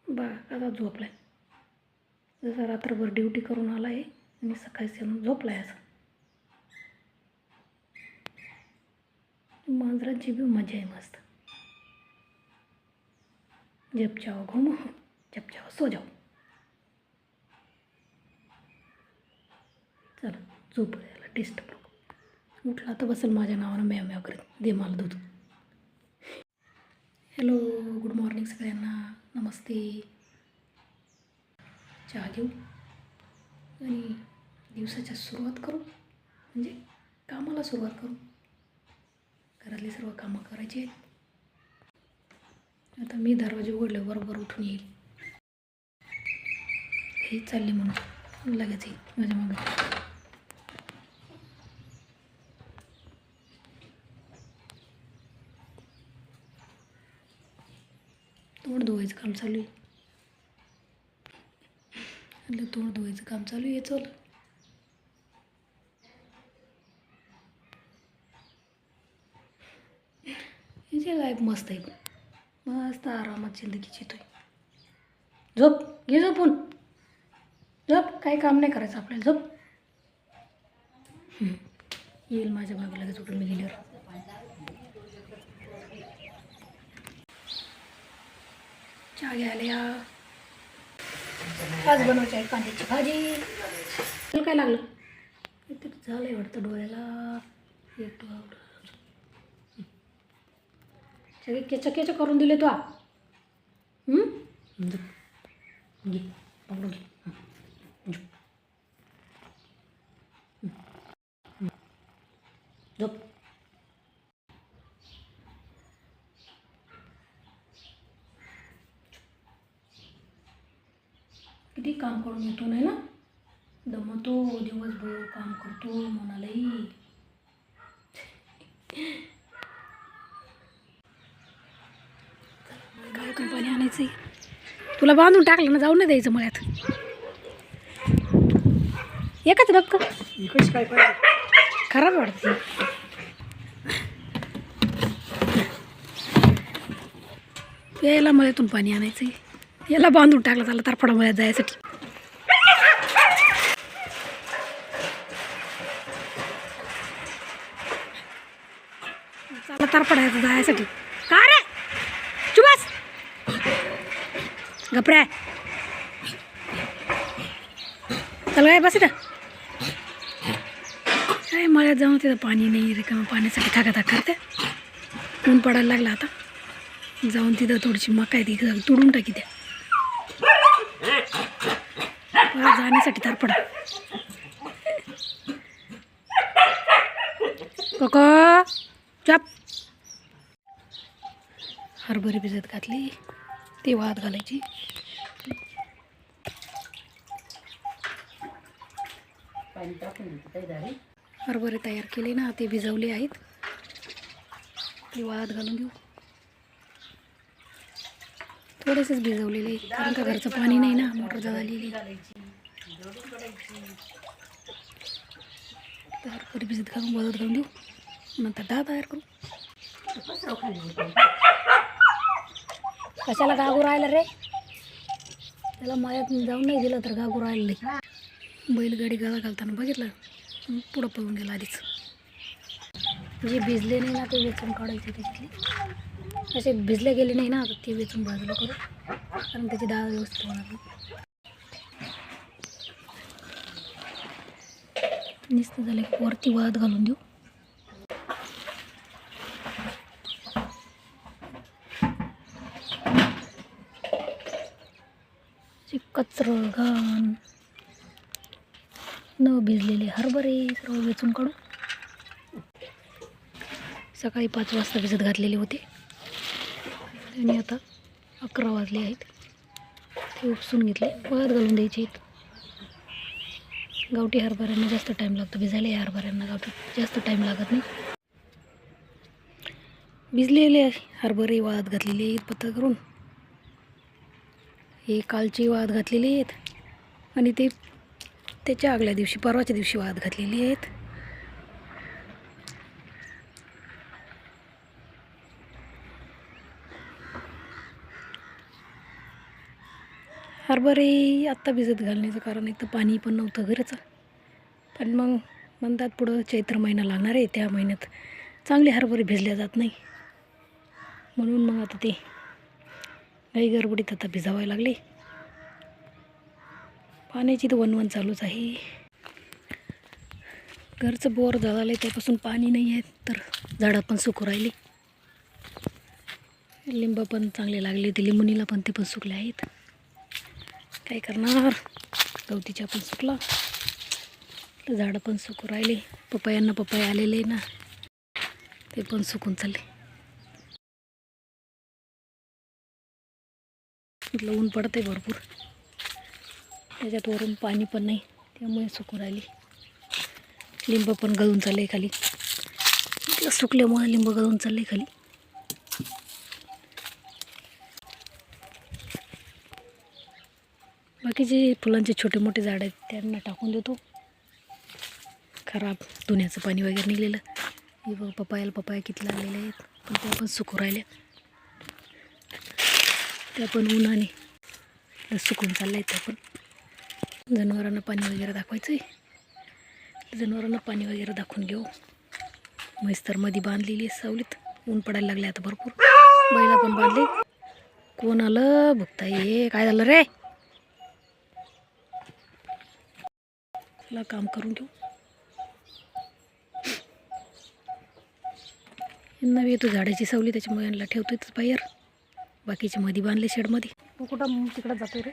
बा आता झोपलाय. जसं रात्रभर ड्युटी करून आला आहे आणि सकाळी येऊन झोपलाय. असं मांजरांची बी मजा आहे मस्त. जब चाहो घूमो, जब चाहो सो जाओ. चला झोप यायला टेस्ट करू. उठला तर बसेल माझ्या नावानं मॅव मॅव करत, दे मला दूध. हॅलो, गुड मॉर्निंग सगळ्यांना. नमस्ते. चहा घेऊ आणि दिवसाच्या सुरुवात करू, म्हणजे कामाला सुरुवात करू. घरातली सर्व कामं करायची आहेत. आता मी दरवाजे उघडले बरोबर उठून येईल. हे चालले म्हणून लगेच येईल माझ्या मागे. तोंड धुवायचं काम चालू आहे. तोंड धुवायचं काम चालू आहे. चल हिचे लाईफ मस्त आहे. मस्त आरामात जिंदगीची येतोय. झोप घे, झोपून झोप. काही काम नाही करायचं आपल्याला. झोप. येईल माझ्या मागे लगेच उठून मी गेल्यावर. चहा घ्यायला या. आज बनवायची आहे कांद्याची भाजी. तुला काय लागलं? इथे झालंय वाटतं डोळ्याला. एक सगळे केच करून दिले तो. घे पकडून घे. झोप. किती काम करून येतो नाही ना, दमतो दिवसभर काम करतो म्हणालाही. काय कंपनी आणायची? तुला बांधून टाकलं ना, जाऊन नाही द्यायचं मळ्यात. एकच रक्क एकच काय पाहिजे, खराब वाटते. यायला मळ्यातून पाणी आणायचं. याला बांधून टाकलं त्याला तरफडा मळ्यात जायसाठी. त्याला तरफडायचं जायसाठी. का रे चुबास गपऱ्या. चला काय बस इथं. काय मळ्यात जाऊन तिथं पाणी नाही, रिकामं पाण्यासाठी थाकाथाक करते. ऊन पडायला लागला आता. जाऊन तिथं थोडीशी मका आहे ती तुडून टाकी द्या. जाण्यासाठी तारपडा. कोको चप. हरभरी भिजत घातली, ती वाहत घालायची. हरभरे तयार केले ना, ते भिजवले आहेत. ते वाहत घालून घेऊ. थोडेसेच भिजवलेले कारण का घरचं पाणी नाही ना, मोटर झालेली. तर हरभरे भिजत घालून वाहत घालून देऊ. नंतर डाळ तयार करू. कशाला गागू राहिला रे? त्याला मळ्यात जाऊन नाही दिलं तर गागू राहिलं. बैलगाडी गाला घालताना बघितलं, पुढं पळून गेला आधीच. जे भिजले नाही ना ते वेचून काढायचे त्याच्यातले. असे भिजले गेले नाही ना ते वेचून बाजूला करू, कारण त्याची डाळ व्यवस्थित होणार नाही. नुसतं झालं की वरती वाहत घालून देऊ. कचरं घाण न भिजलेले हरभरे सर्व वेचून काढू. सकाळी 5 वाजता भिजत घातलेले होते आणि आता 11 वाजले आहेत. ते उपसून घेतले, वाळत घालून द्यायचे आहेत. गावठी हरभऱ्यांना जास्त टाईम लागतो भिजायला. या हरभऱ्यांना गावठी जास्त टाईम लागत नाही. भिजलेले हरभरे वाळत घातलेले आहेत पत्ता करून. हे कालची वाळत घातलेली आहेत आणि ते त्याच्या आगल्या दिवशी परवाच्या दिवशी वाळत घातलेली आहेत. हरभरे आत्ता भिजत घालण्याचं कारण एक तर पाणी पण नव्हतं घरचं, पण मग म्हणतात पुढं चैत्र महिना लागणार आहे, त्या महिन्यात चांगले हरभरे भिजल्या जात नाही, म्हणून मग आता ते काही गडबडीत आता भिजावायला लागले. पाण्याची तर वणवण चालूच आहे. घरचं बोर झालं त्यापासून पाणी नाही आहे, तर झाडं पण सुकू राहिली. लिंब पण चांगले लागले होते लिंबुनीला, पण ते पण सुकले आहेत. काय करणार, गवतीच्या पण सुकला, तर झाडं पण सुकू राहिले. पपयांना पपया आलेले ना, ते पण सुकून चालले. म्हटलं ऊन पडते भरपूर, त्याच्यात वरून पाणी पण नाही, त्यामुळे सुकू राहिली. लिंब पण गळून चालले खाली, म्हटलं सुकल्यामुळे लिंब गळून चालले खाली. बाकीचे फुलांचे छोटे मोठे झाड आहेत त्यांना टाकून देतो, खराब धुण्याचं पाणी वगैरे निघलेलं. हे बघ पपया किती लागलेले आहेत, पण त्या पण सुकू राहिल्या. त्या पण उन्हाने सुकून चालल्या आहेत. त्या पण जनावरांना पाणी वगैरे दाखवायचं आहे, जनावरांना पाणी वगैरे दाखवून घेऊ. म्हैस तर मध्ये बांधलेली आहे सावलीत, ऊन पडायला लागले आता भरपूर. बैला पण बांधले. कोण आलं बघता, ये काय झालं रे, चला काम करून घेऊ. यांना येतो झाडाची सावली, त्याच्यामुळे यांना ठेवतो इथंच बाहेर. बाकीचे मध्ये बांधले शेडमध्ये. तू कुठं तिकडं जातो रे.